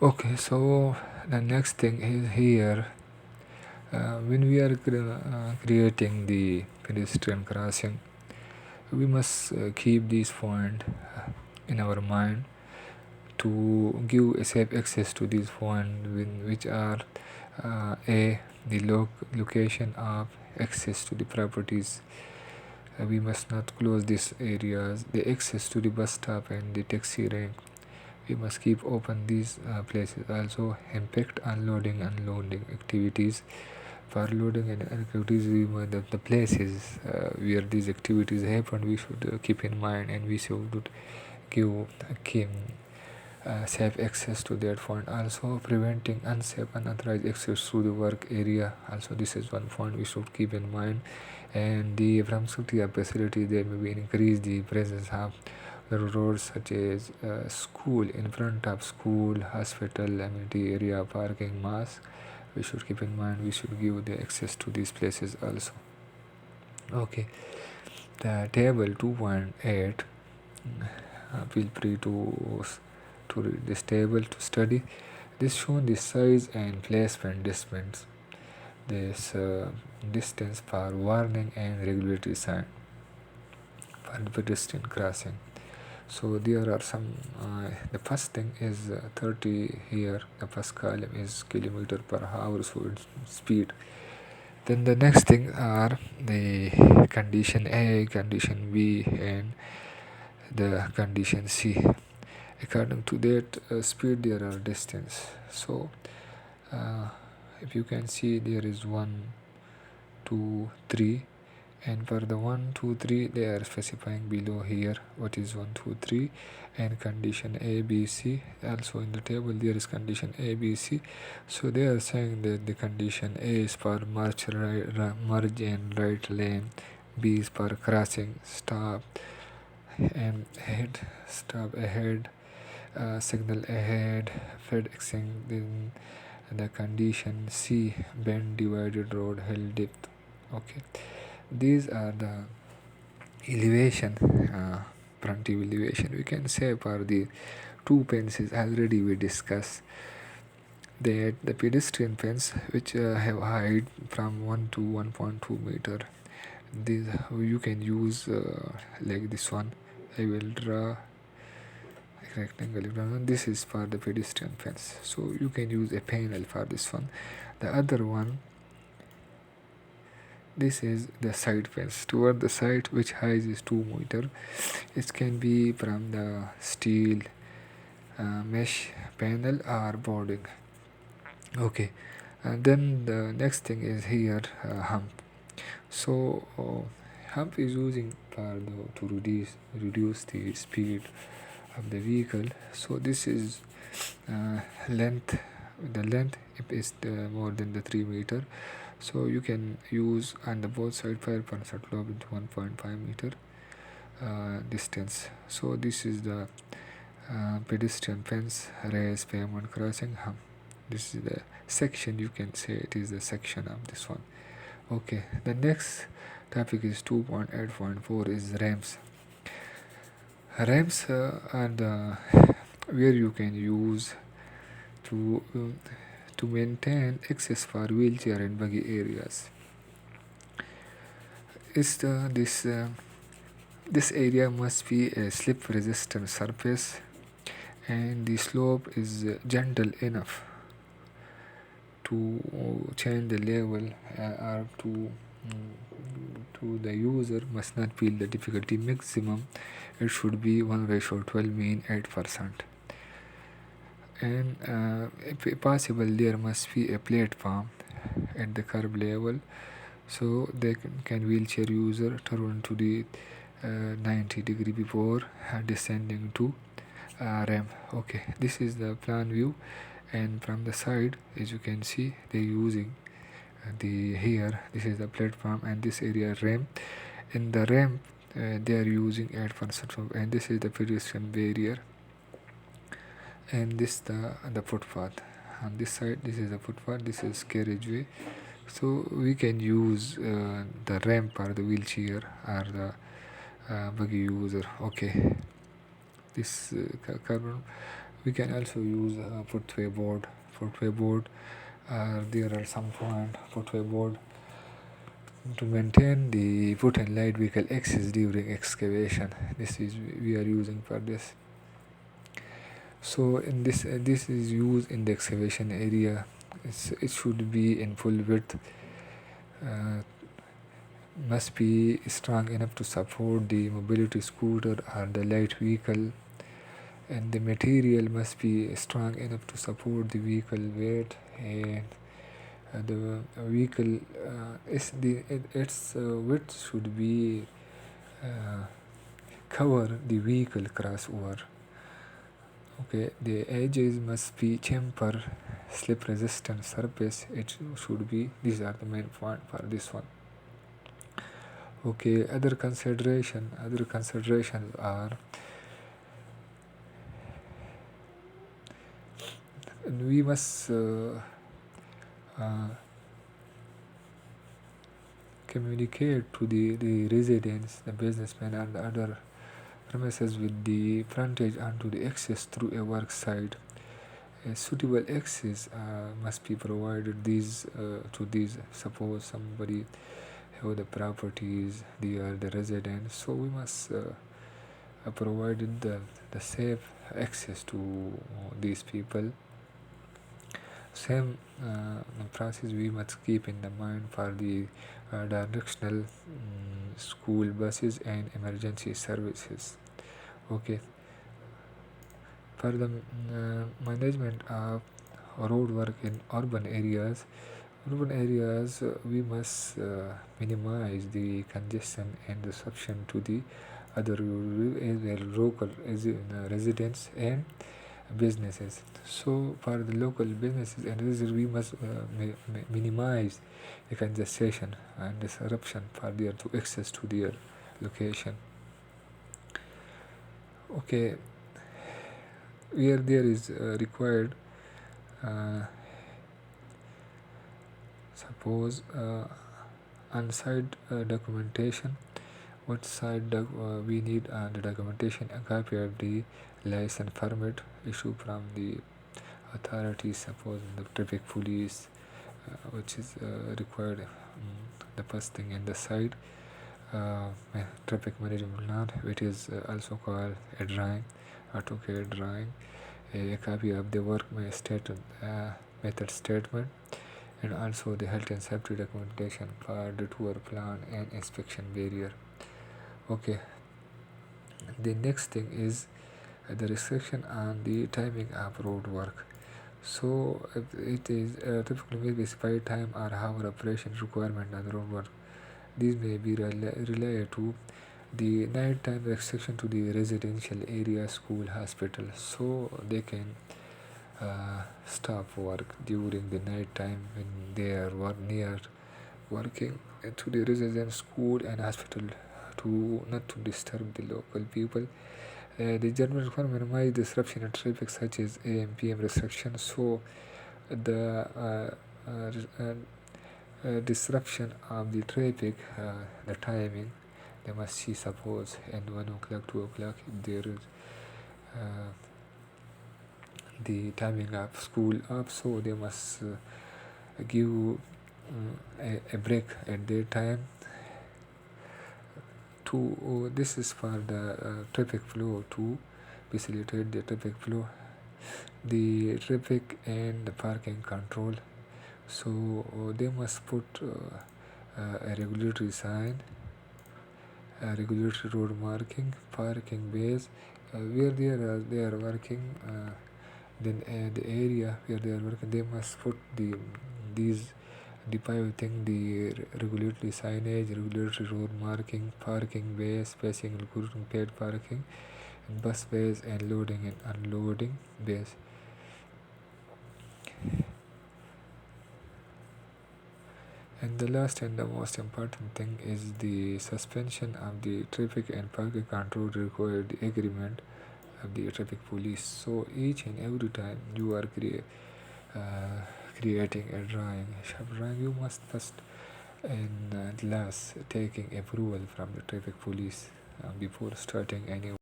Okay, so the next thing is here, when we are creating the pedestrian crossing, we must keep this point in our mind to give a safe access to these points, which are a the location of access to the properties. We must not close these areas. The access to the bus stop and the taxi rank, we must keep open these places. Also impact unloading unloading activities. For loading and activities, the places where these activities happen, we should keep in mind, and we should give safe access to that point. Also preventing unsafe unauthorized access to the work area, also this is one point we should keep in mind. And the proximity of facility, there may be increase the presence of the roads such as school, in front of school, hospital, amenity area, parking, mosque. We should keep in mind, we should give the access to these places also. Okay, the table 2.8, feel free to read this table to study. This shown the size and placement distance. This distance for warning and regulatory sign for the pedestrian crossing. So there are some. The first thing is 30 here. The first column is kilometer per hour speed. Then the next thing are the condition A, condition B, and the condition C. According to that speed, there are distance. So if you can see, there is 1, 2, 3, and for the 1, 2, 3, they are specifying below here what is 1, 2, 3, and condition A, B, C. Also in the table there is condition A, B, C. So they are saying that the condition A is for merge and right lane, B is for crossing, stop and head, stop ahead, signal ahead, fed exing. Then the condition C, bend, divided road, hill depth. Okay, these are the elevation, frontive elevation, we can say. For the two fences already we discussed that the pedestrian fence which have height from 1 to 1.2 meter, these you can use like this one. I will draw rectangle. This is for the pedestrian fence, so you can use a panel for this one. The other one, this is the side fence toward the side, which height is 2 meter. It can be from the steel mesh panel or boarding. Okay, and then the next thing is here hump. So hump is using to reduce the speed of the vehicle. So this is length. The length is more than the 3 meter. So you can use on the both side 5% low with 1.5 meter distance. So this is the pedestrian fence, raised pavement crossing hump. This is the section, you can say it is the section of this one. Okay, the next topic is 2.8.4 is ramps. Ramps are the where you can use to maintain access for wheelchair and buggy areas. This area must be a slip resistant surface, and the slope is gentle enough to change the level or to the user must not feel the difficulty. Maximum it should be 1:12, mean 8%. And if possible, there must be a platform at the curb level, so they can wheelchair user turn to the 90 degree before descending to ramp. Okay, this is the plan view, and from the side, as you can see, they're using this is the platform, and this area ramp. In the ramp, they are using 8% of, and this is the pedestrian barrier, and this the footpath. On this side, this is the footpath, this is carriageway. So we can use the ramp or the wheelchair or the buggy user. Okay, this carbon We can also use footway board. Footway board. There are some point footway board to maintain the foot and light vehicle access during excavation. This is we are using for this. So in this is used in the excavation area. It should be in full width. Uh, must be strong enough to support the mobility scooter or the light vehicle, and the material must be strong enough to support the vehicle weight, and the vehicle its width should be uh, cover the vehicle crossover. Okay, the edges must be chamfer, slip resistant surface. It should be. These are the main point for this one. Okay, other considerations are we must communicate to the residents, the businessmen, and the other premises with the frontage onto the access through a work site. A suitable access must be provided to these. Suppose somebody have the properties, they are the residents, so we must provide the safe access to these people. Same process we must keep in the mind for the directional school buses and emergency services. Okay, for the management of road work in urban areas, we must minimize the congestion and disruption to the other local residents and businesses. So for the local businesses and residents, we must minimize the congestion and disruption for their to access to their location. Okay, where there is required, uh, suppose on-site documentation. What side we need the documentation, a copy of the license permit issued from the authorities, suppose the traffic police, which is required. The first thing in the side, traffic management plan, which is also called a drawing, AutoCAD drawing, a copy of the work method statement, and also the health and safety documentation for the tour plan and inspection barrier. Okay, the next thing is the restriction on the timing of road work. So it is typically may be specified time or hour operation requirement on the road work. These may be related to the night time restriction to the residential area, school, hospital, so they can stop work during the night time when they are near working to the residence, school, and hospital, to not to disturb the local people. The general requirement minimize disruption in traffic such as AM PM restriction. So the disruption of the traffic, the timing, they must see, suppose at 1 o'clock, 2 o'clock, if there is the timing of school up, so they must give a break at their time to this is for the traffic flow, to facilitate the traffic flow, the traffic and the parking control. So they must put a regulatory sign, a regulatory road marking, parking bays, where they are working. Then the area where they are working, they must put these depiling the regulatory signage, regulatory road marking, parking bays, spacing, including paid parking, and bus bays, and loading and unloading bays. And the last and the most important thing is the suspension of the traffic and parking control required the agreement of the traffic police. So each and every time you are creating a drawing, a sharp drawing, you must first and last taking approval from the traffic police before starting any